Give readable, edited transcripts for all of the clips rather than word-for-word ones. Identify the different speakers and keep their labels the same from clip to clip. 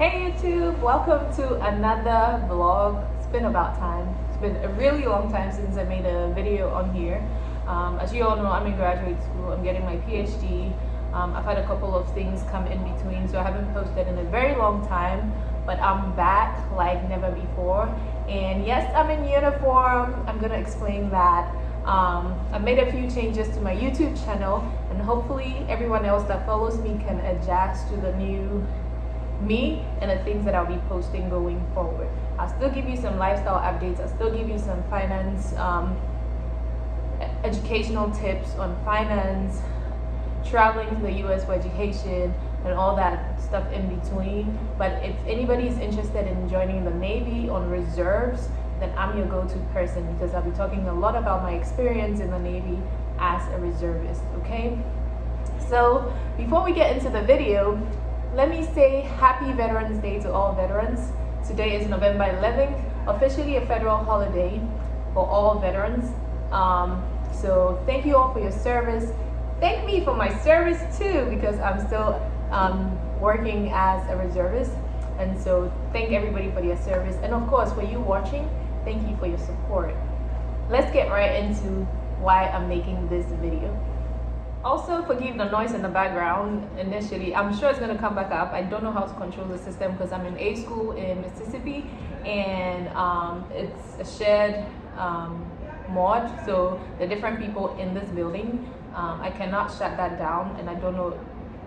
Speaker 1: Hey YouTube, welcome to another vlog. It's been about time. It's been a really long time since I made a video on here. As you all know, I'm in graduate school. I'm getting my PhD. I've had a couple of things come in between, so I haven't posted in a very long time, but I'm back like never before. And yes, I'm in uniform. I'm gonna explain that. I've made a few changes to my YouTube channel, and hopefully everyone else that follows me can adjust to the new me and the things that I'll be posting going forward. I'll still give you some lifestyle updates. I'll still give you some finance, educational tips on finance, traveling to the US for education, and all that stuff in between. But if anybody's interested in joining the Navy on reserves, then I'm your go-to person, because I'll be talking a lot about my experience in the Navy as a reservist. Okay, so before we get into the video, let me say happy Veterans Day to all veterans. Today is November 11th, officially a federal holiday for all veterans. So thank you all for your service. Thank me for my service too, because I'm still working as a reservist. And so thank everybody for their service. And of course, for you watching, thank you for your support. Let's get right into why I'm making this video. Also, forgive the noise in the background initially. I'm sure it's going to come back up. I don't know how to control the system because I'm in A school in Mississippi, and it's a shared mod, so the different people in this building. I cannot shut that down, and I don't know,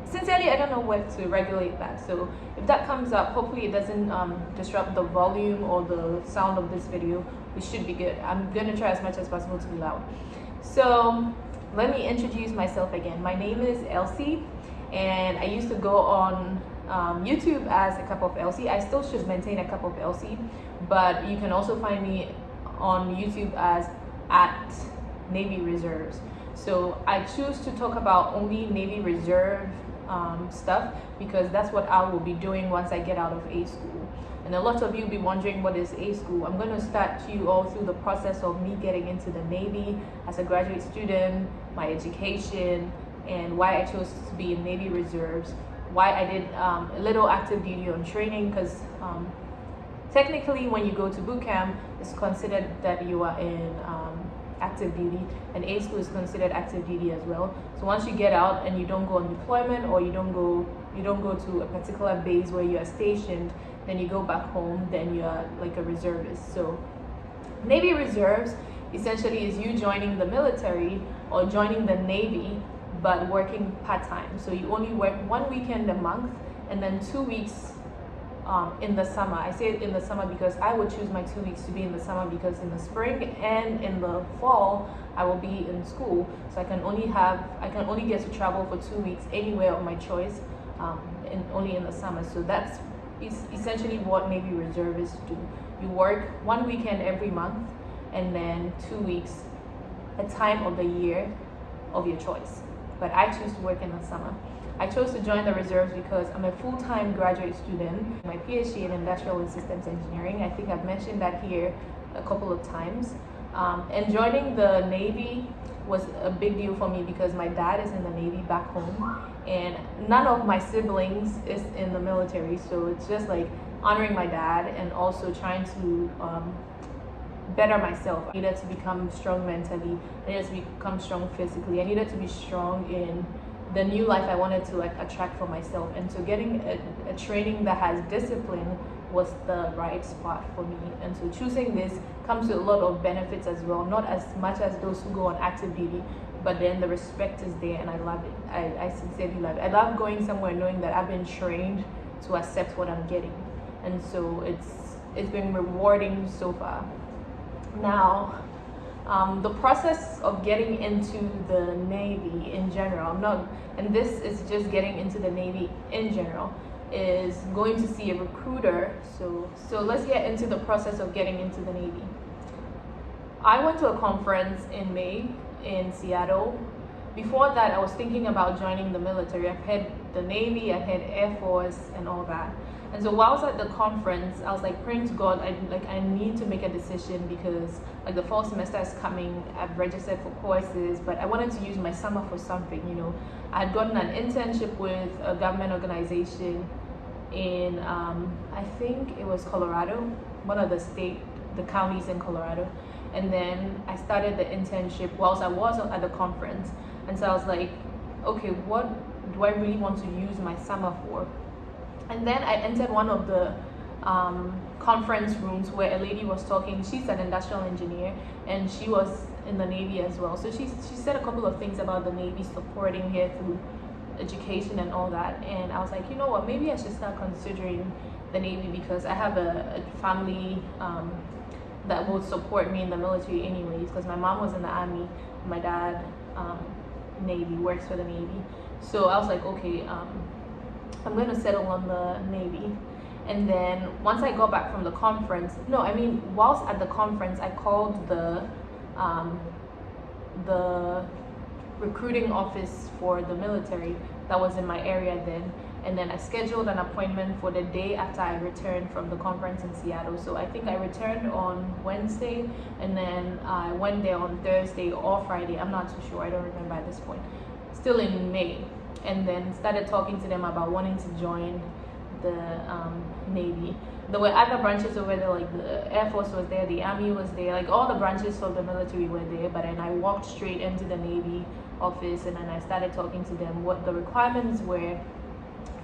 Speaker 1: sincerely, I don't know where to regulate that. So if that comes up, hopefully it doesn't disrupt the volume or the sound of this video. We should be good. I'm going to try as much as possible to be loud. So let me introduce myself again. My name is Elsie, and I used to go on YouTube as a cup of Elsie. I still should maintain a cup of Elsie, but you can also find me on YouTube as at Navy Reserves. So I choose to talk about only Navy Reserve stuff, because that's what I will be doing once I get out of A school. And a lot of you be wondering, what is A school? I'm going to start you all through the process of me getting into the Navy as a graduate student, my education, and why I chose to be in Navy Reserves, why I did a little active duty on training, because technically when you go to boot camp, it's considered that you are in active duty, and A school is considered active duty as well. So once you get out and you don't go on deployment, or you don't go to a particular base where you are stationed, then you go back home, then you're like a reservist. So Navy Reserves essentially is you joining the military or joining the Navy, but working part-time. So you only work 1 weekend a month, and then 2 weeks in the summer. I say it in the summer because I would choose my 2 weeks to be in the summer, because in the spring and in the fall I will be in school, so I can only get to travel for 2 weeks anywhere of my choice, only in the summer. So that's essentially what Navy Reservists do. You work 1 weekend every month, and then 2 weeks a time of the year of your choice. But I choose to work in the summer. I chose to join the reserves because I'm a full-time graduate student, my PhD in Industrial and Systems Engineering. I think I've mentioned that here a couple of times. And joining the Navy was a big deal for me because my dad is in the Navy back home, and none of my siblings is in the military. So it's just like honoring my dad and also trying to better myself. I needed to become strong mentally. I needed to become strong physically. I needed to be strong in the new life I wanted to attract for myself. And so getting a training that has discipline was the right spot for me. And so choosing this comes with a lot of benefits as well, not as much as those who go on active duty, but then the respect is there, and I love it. I sincerely love it. I love going somewhere knowing that I've been trained to accept what I'm getting. And so it's been rewarding so far. Now, the process of getting into the Navy in general, and this is just getting into the Navy in general, is going to see a recruiter. So let's get into the process of getting into the Navy. I went to a conference in May in Seattle. Before that, I was thinking about joining the military. I've had the Navy, I've had Air Force, and all that. And so while I was at the conference, I was like praying to God, I need to make a decision, because like the fall semester is coming. I've registered for courses, but I wanted to use my summer for something, you know. I had gotten an internship with a government organization in I think it was Colorado, one of the counties in Colorado. And then I started the internship whilst I was at the conference. And so I was like, okay, what do I really want to use my summer for? And then I entered one of the conference rooms where a lady was talking. She's an industrial engineer, and she was in the Navy as well. So she said a couple of things about the Navy supporting her through education and all that. And I was like, you know what, maybe I should start considering the Navy, because I have a family that will support me in the military anyways, because my mom was in the Army, my dad Navy, works for the Navy. So I was like, okay, I'm going to settle on the Navy. And then once I got back from the conference, whilst at the conference, I called the recruiting office for the military that was in my area then. And then I scheduled an appointment for the day after I returned from the conference in Seattle. So I think I returned on Wednesday, and then I went there on Thursday or Friday. I'm not too sure. I don't remember at this point. Still in May. And then started talking to them about wanting to join the Navy. There were other branches over there, like the Air Force was there, the Army was there, like all the branches of the military were there. But then I walked straight into the Navy office, and then I started talking to them what the requirements were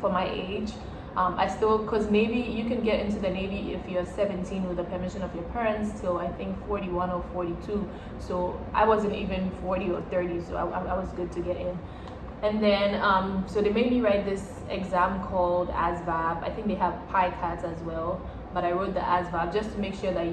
Speaker 1: for my age. Because Navy, you can get into the Navy if you're 17 with the permission of your parents till I think 41 or 42. So I wasn't even 40 or 30, so I was good to get in. And then, so they made me write this exam called ASVAB. I think they have PICAT as well, but I wrote the ASVAB just to make sure that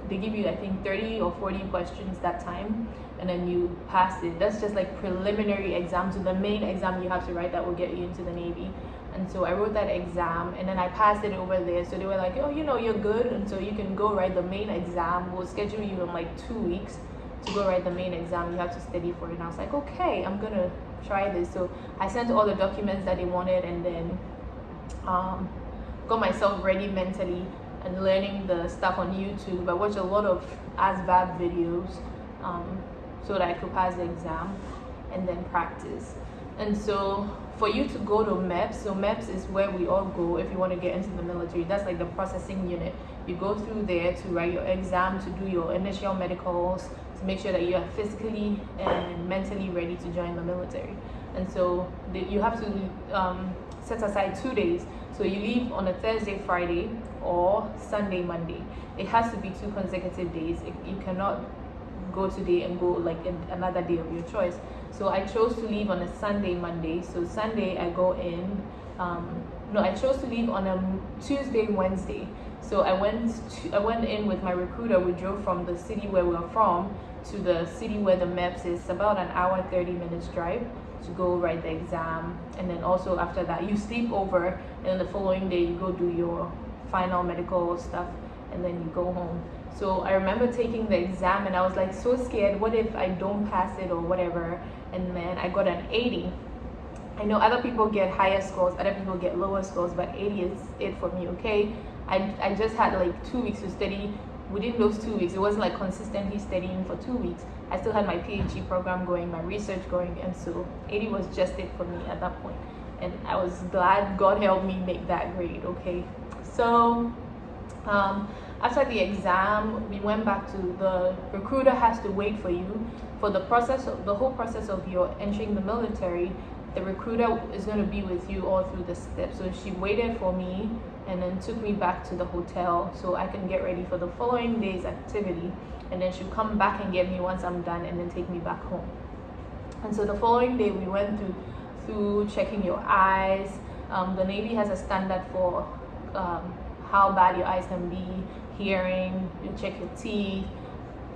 Speaker 1: they give you, I think, 30 or 40 questions that time, and then you pass it. That's just like preliminary exam to the main exam you have to write that will get you into the Navy. And so I wrote that exam, and then I passed it over there. So they were like, oh, you're good, and so you can go write the main exam. We'll schedule you in like 2 weeks to go write the main exam. You have to study for it. And I was like, okay, I'm gonna try this. So I sent all the documents that they wanted, and then got myself ready mentally and learning the stuff on YouTube. I watched a lot of ASVAB videos so that I could pass the exam and then practice. And so for you to go to MEPS, so MEPS is where we all go if you want to get into the military. That's like the processing unit. You go through there to write your exam, to do your initial medicals, to make sure that you are physically and mentally ready to join the military. And so you have to set aside 2 days. So you leave on a Thursday, Friday, or Sunday, Monday. It has to be 2 consecutive days. You cannot go today and go like another day of your choice. So I chose to leave on a Sunday, Monday. So Sunday I go in. I chose to leave on a Tuesday, Wednesday. So I went in with my recruiter. We drove from the city where we are from to the city where the MEPS is. About an hour, 30 minutes drive to go write the exam. And then also after that, you sleep over, and then the following day you go do your final medical stuff, and then you go home. So I remember taking the exam, and I was like so scared. What if I don't pass it or whatever? And then I got an 80. I know other people get higher scores, other people get lower scores, but 80 is it for me, okay? I just had like 2 weeks to study. Within those 2 weeks, it wasn't like consistently studying for 2 weeks. I still had my PhD program going, my research going, and so 80 was just it for me at that point. And I was glad God helped me make that grade, okay? So after the exam, we went back to the recruiter. Has to wait for you for the whole process of your entering the military. The recruiter is going to be with you all through the steps. So she waited for me and then took me back to the hotel so I can get ready for the following day's activity, and then she'll come back and get me once I'm done and then take me back home. And so the following day we went through checking your eyes. The Navy has a standard for how bad your eyes can be, hearing, you check your teeth.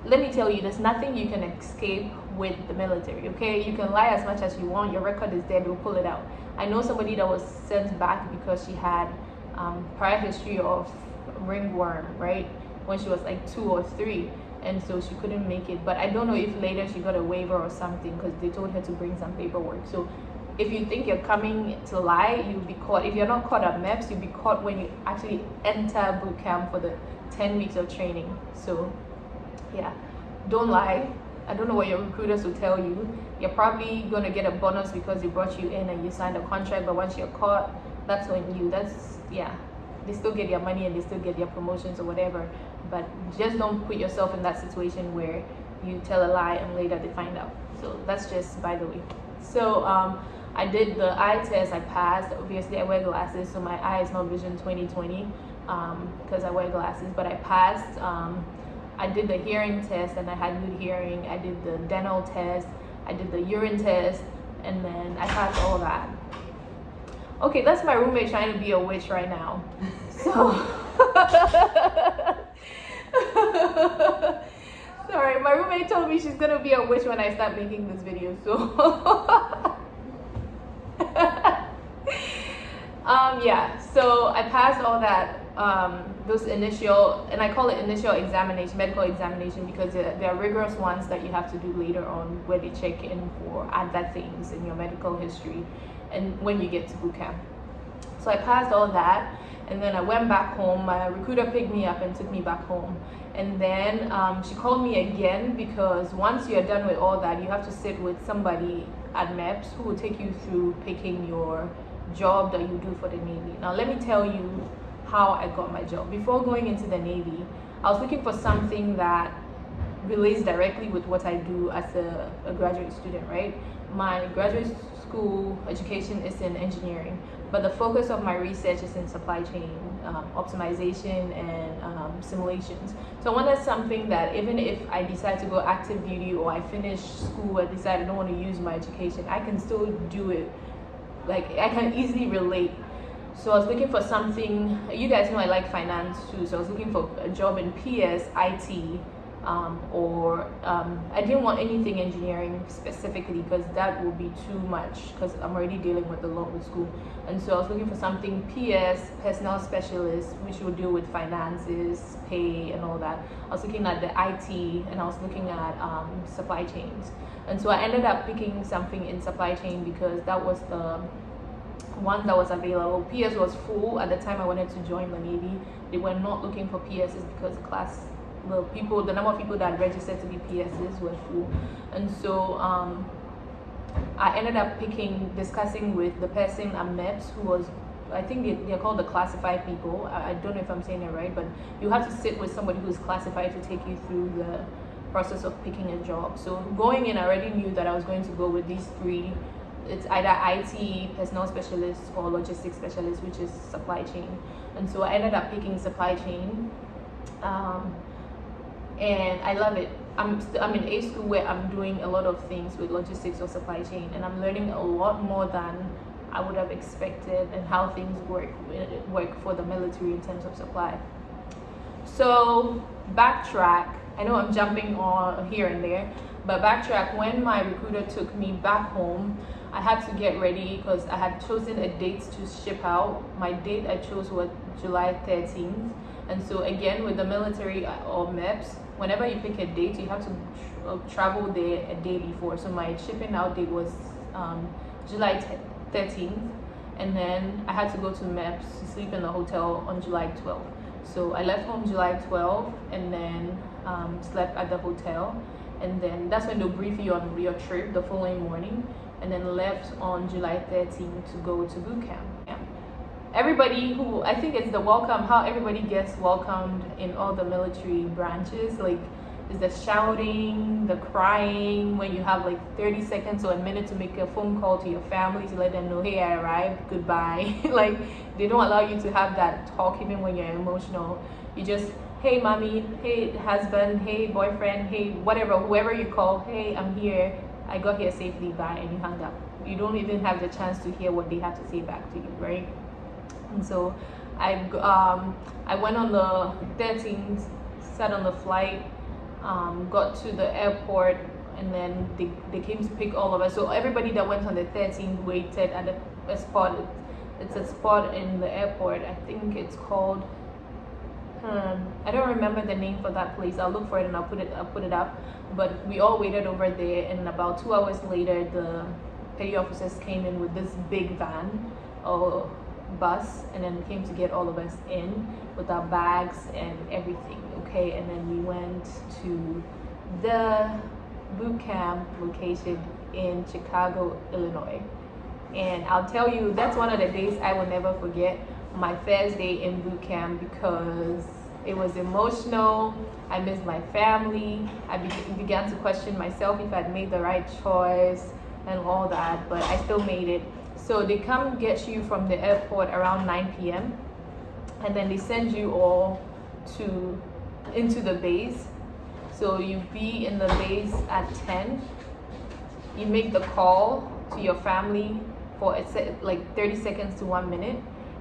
Speaker 1: Let me tell you, there's nothing you can escape with the military, okay? You can lie as much as you want. Your record is there. They'll pull it out. I know somebody that was sent back because she had prior history of ringworm, right? When she was like 2 or 3. And so she couldn't make it. But I don't know if later she got a waiver or something, because they told her to bring some paperwork. So if you think you're coming to lie, you'll be caught. If you're not caught at MEPS, you'll be caught when you actually enter boot camp for the 10 weeks of training. So yeah, don't lie. I don't know what your recruiters will tell you. You're probably going to get a bonus because they brought you in and you signed a contract, but once you're caught, that's on you. yeah, they still get their money and they still get their promotions or whatever, but just don't put yourself in that situation where you tell a lie and later they find out. So that's just by the way. So I did the eye test, I passed. Obviously I wear glasses, so my eye is not vision 20/20 because I wear glasses, but I passed. I did the hearing test and I had good hearing. I did the dental test, I did the urine test, and then I passed all that. Okay, that's my roommate trying to be a witch right now. So sorry, my roommate told me she's gonna be a witch when I start making this video. So yeah, so I passed all that, those initial, and I call it initial examination, medical examination, because there are rigorous ones that you have to do later on where they check in for other things in your medical history and when you get to boot camp. So I passed all that, and then I went back home. My recruiter picked me up and took me back home, and then she called me again, because once you're done with all that, you have to sit with somebody at MEPS who will take you through picking your job that you do for the Navy. Now let me tell you how I got my job. Before going into the Navy, I was looking for something that relates directly with what I do as a graduate student, right? My graduate school education is in engineering, but the focus of my research is in supply chain optimization and simulations. So I wanted something that even if I decide to go active duty or I finish school and decide I don't want to use my education, I can still do it. Like, I can easily relate. So I was looking for something, you guys know I like finance too, so I was looking for a job in PS, IT, or I didn't want anything engineering specifically, because that would be too much, because I'm already dealing with a lot with school. And so I was looking for something PS, personnel specialist, which would deal with finances, pay, and all that. I was looking at the IT, and I was looking at supply chains. And so I ended up picking something in supply chain because that was the one that was available. PS was full at the time I wanted to join the Navy. They were not looking for PSs because the number of people that registered to be PSs were full. And so I ended up discussing with the person at MEPS who was, I think they're called the classified people. I don't know if I'm saying it right, but you have to sit with somebody who's classified to take you through the process of picking a job. So going in, I already knew that I was going to go with these three. It's either IT, personnel specialist, or logistics specialist, which is supply chain. And so I ended up picking supply chain, and I love it. I'm in a school where I'm doing a lot of things with logistics or supply chain, and I'm learning a lot more than I would have expected, and how things work for the military in terms of supply. So backtrack. I know I'm jumping on here and there, but backtrack. When my recruiter took me back home, I had to get ready because I had chosen a date to ship out. My date I chose was July 13th. And so again, with the military or MEPS, whenever you pick a date, you have to travel there a day before. So my shipping out date was July 13th. And then I had to go to MEPS to sleep in the hotel on July 12th. So I left home July 12th and then slept at the hotel. And then that's when they'll brief you on your trip the following morning. And then left on July 13th to go to boot camp. Everybody who, I think it's the welcome, how everybody gets welcomed in all the military branches, like is the shouting, the crying, when you have like 30 seconds or a minute to make a phone call to your family to let them know, hey, I arrived, goodbye. Like, they don't allow you to have that talk even when you're emotional. You just, hey mommy, hey husband, hey boyfriend, hey whatever, whoever you call, hey, I'm here, I got here safely, bye, and you hang up. You don't even have the chance to hear what they have to say back to you, right? And so I went on the 13th, sat on the flight, got to the airport, and then they came to pick all of us. So everybody that went on the 13th waited at a spot. It's a spot in the airport. I think it's called, I don't remember the name for that place. I'll look for it and I'll put it up. But we all waited over there, and about 2 hours later, the petty officers came in with this big van or bus, and then came to get all of us in with our bags and everything. Okay, and then we went to the boot camp location in Chicago, Illinois. And I'll tell you, that's one of the days I will never forget. my first day in boot camp because it was emotional. I missed my family. I began to question myself if I'd made the right choice and all that, but I still made it. So they come get you from the airport around 9 p.m. and then they send you all into the base. So you be in the base at 10. You make the call to your family for like 30 seconds to 1 minute,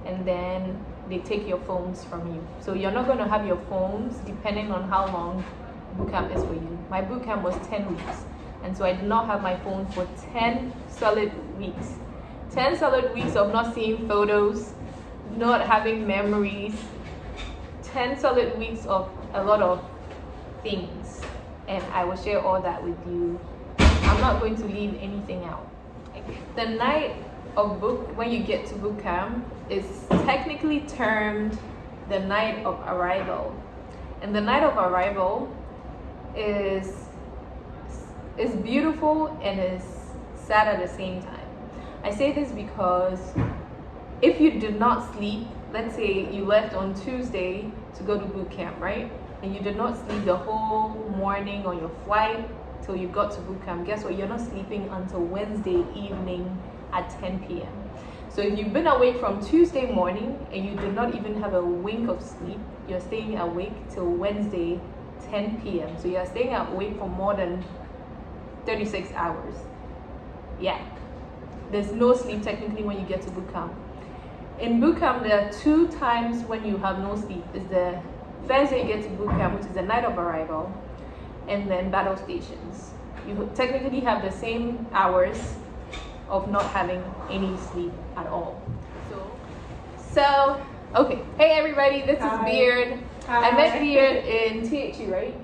Speaker 1: and then they take your phones from you. So you're not going to have your phones depending on how long boot camp is for you. My boot camp was 10 weeks, and so I did not have my phone for 10 solid weeks. 10 solid weeks of not seeing photos, not having memories, 10 solid weeks of a lot of things, and I will share all that with you. I'm not going to leave anything out. The night of when you get to boot camp is technically termed the night of arrival, and the night of arrival is beautiful and is sad at the same time. I say this because if you did not sleep, let's say you left on Tuesday to go to boot camp, right? And you did not sleep the whole morning on your flight till you got to boot camp. Guess what? You're not sleeping until Wednesday evening at 10 p.m. So if you've been awake from Tuesday morning and you did not even have a wink of sleep, you're staying awake till Wednesday 10 p.m. So you're staying awake for more than 36 hours. Yeah. There's no sleep technically when you get to boot camp. In boot camp, there are 2 times when you have no sleep. It's the first day you get to boot camp, which is the night of arrival, and then battle stations. You technically have the same hours of not having any sleep at all. So okay. Hey everybody, this is Beard.
Speaker 2: Hi.
Speaker 1: I met Beard in THU, right?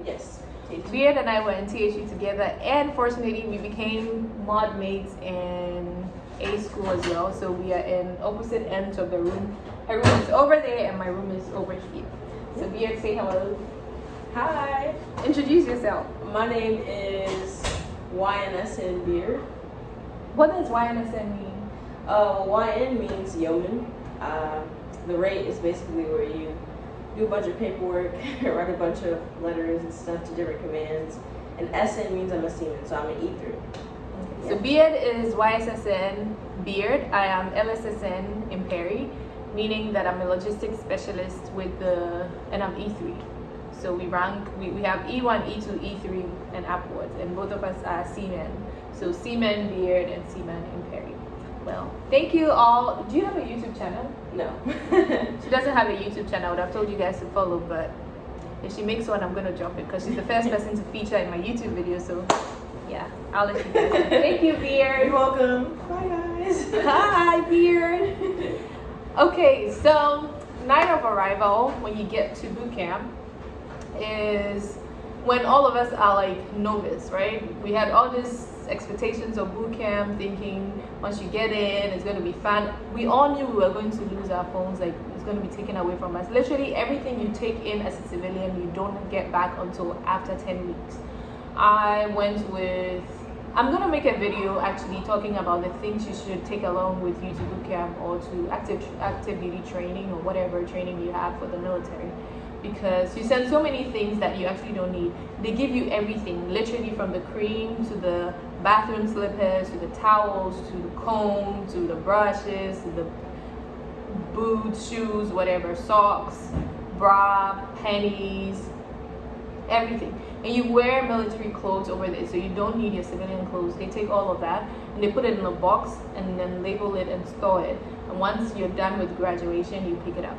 Speaker 2: Yes.
Speaker 1: Beard and I were in THU together, and fortunately we became mod mates in A school as well. So we are in opposite ends of the room. Her room is over there and my room is over here. So Beard, say hello.
Speaker 2: Hi.
Speaker 1: Introduce yourself.
Speaker 2: My name is YNSN Beard.
Speaker 1: What does YNSN mean?
Speaker 2: YN means yeoman. The rate is basically where you do a bunch of paperwork, write a bunch of letters and stuff to different commands. And SN means I'm a seaman, so I'm an E3.
Speaker 1: Okay. Yeah. So Beard is YSSN Beard. I am LSSN in Perry, meaning that I'm a logistics specialist and I'm E3. So we have E1, E2, E3, and upwards, and both of us are seamen. So seaman Beard and seaman in Perry. Well, thank you all. Do you have a YouTube channel?
Speaker 2: No.
Speaker 1: She doesn't have a YouTube channel. I would have told you guys to follow, but if she makes one, I'm going to drop it because she's the first person to feature in my YouTube video. So yeah, I'll let you guys know. Thank you, Beard.
Speaker 2: You're welcome. Bye, guys.
Speaker 1: Hi, Beard. Okay, so night of arrival, when you get to boot camp, is when all of us are like novice, right? We had all these expectations of boot camp, thinking once you get in, it's going to be fun. We all knew we were going to lose our phones, like it's going to be taken away from us. Literally everything you take in as a civilian, you don't get back until after 10 weeks. I'm going to make a video actually talking about the things you should take along with you to boot camp or to active duty training or whatever training you have for the military, because you send so many things that you actually don't need. They give you everything, literally from the cream to the bathroom slippers to the towels to the comb to the brushes to the boots, shoes, whatever, socks, bra, panties, everything. And you wear military clothes over there, so you don't need your civilian clothes. They take all of that and they put it in a box and then label it and store it. And once you're done with graduation, you pick it up.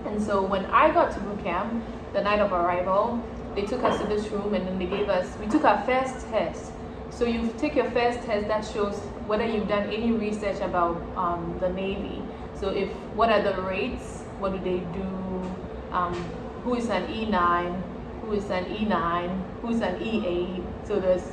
Speaker 1: And so when I got to boot camp, the night of arrival, they took us to this room and then we took our first test. So you take your first test that shows whether you've done any research about the Navy. So what are the rates, what do they do, who is an E9, who is an E9, who's an E8. So there's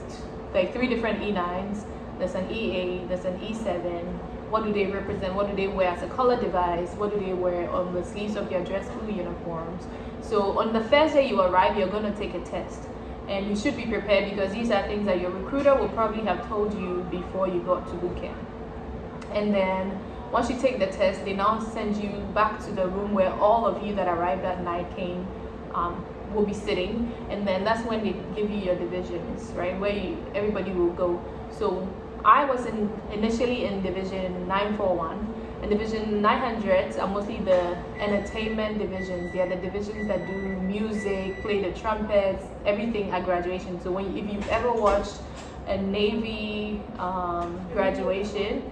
Speaker 1: like 3 different E9s. There's an E8, there's an E7. What do they represent? What do they wear as a color device? What do they wear on the sleeves of their dress blue uniforms? So on the first day you arrive, you're going to take a test. And you should be prepared because these are things that your recruiter will probably have told you before you got to boot camp. And then Once you take the test, they now send you back to the room where all of you that arrived that night came, will be sitting, and then that's when they give you your divisions, right, where everybody will go. So I was initially in division 941, and division 900s are mostly the entertainment divisions. They are the divisions that do music, play the trumpets, everything at graduation. So if you've ever watched a Navy graduation,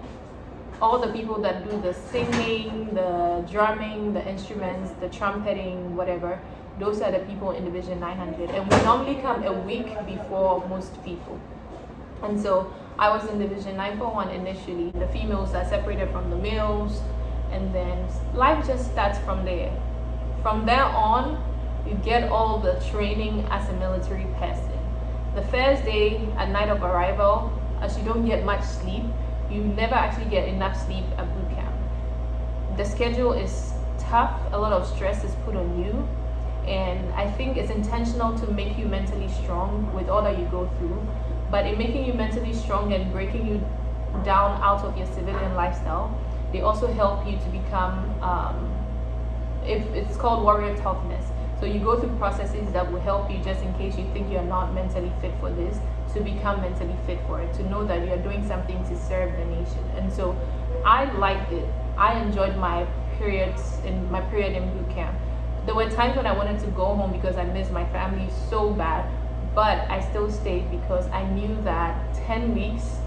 Speaker 1: all the people that do the singing, the drumming, the instruments, the trumpeting, whatever, those are the people in division 900, and we normally come a week before most people. And so I was in division 941 initially. The females are separated from the males, and then life just starts from there. From there on, you get all the training as a military person. The first day at night of arrival, as you don't get much sleep, you never actually get enough sleep at boot camp. The schedule is tough, a lot of stress is put on you, and I think it's intentional to make you mentally strong with all that you go through. But in making you mentally strong and breaking you down out of your civilian lifestyle, they also help you to become, it's called warrior toughness. So you go through processes that will help you, just in case you think you're not mentally fit for this, to become mentally fit for it, to know that you're doing something to serve the nation. And so I liked it. I enjoyed my period in boot camp. There were times when I wanted to go home because I missed my family so bad, but I still stayed because I knew that 10 weeks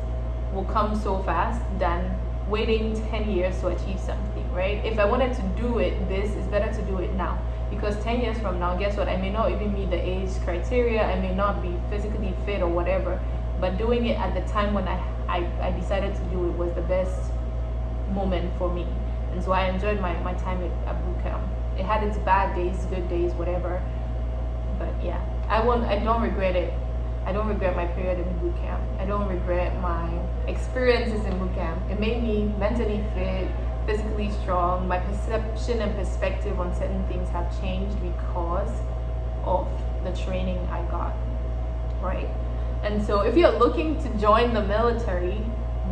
Speaker 1: will come so fast than waiting 10 years to achieve something, right? If I wanted to do it, it's better to do it now, because 10 years from now, guess what? I may not even meet the age criteria, I may not be physically fit or whatever, but doing it at the time when I decided to do it was the best moment for me. And so I enjoyed my time at boot camp. It had its bad days, good days, whatever, but yeah, I don't regret it. I don't regret my period in boot camp. I don't regret my experiences in boot camp. It made me mentally fit, physically strong. My perception and perspective on certain things have changed because of the training I got, right? And so if you're looking to join the military,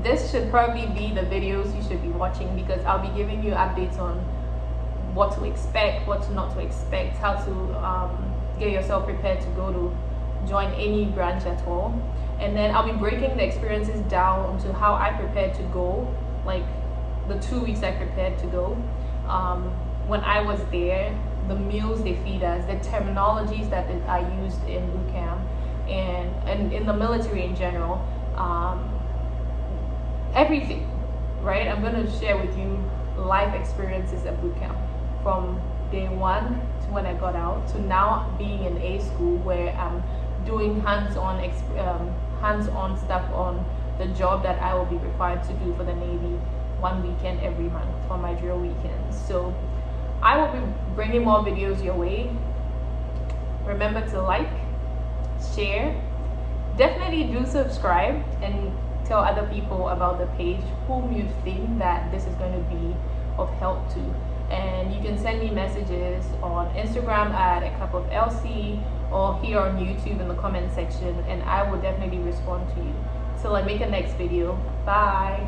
Speaker 1: this should probably be the videos you should be watching, because I'll be giving you updates on what to expect, what not to expect, how to get yourself prepared to go to join any branch at all. And then I'll be breaking the experiences down to how I prepared to go, like the 2 weeks I prepared to go. When I was there, the meals they feed us, the terminologies that I used in boot camp, and in the military in general, everything, right? I'm going to share with you life experiences at boot camp, from day one to when I got out to now being in A school, where I'm doing hands-on stuff on the job that I will be required to do for the Navy 1 weekend every month for my drill weekends. So I will be bringing more videos your way. Remember to like, share, definitely do subscribe, and tell other people about the page whom you think that this is going to be of help to. And you can send me messages on Instagram at a cup of LC, or here on YouTube in the comment section, and I will definitely respond to you. Till I make a next video. Bye.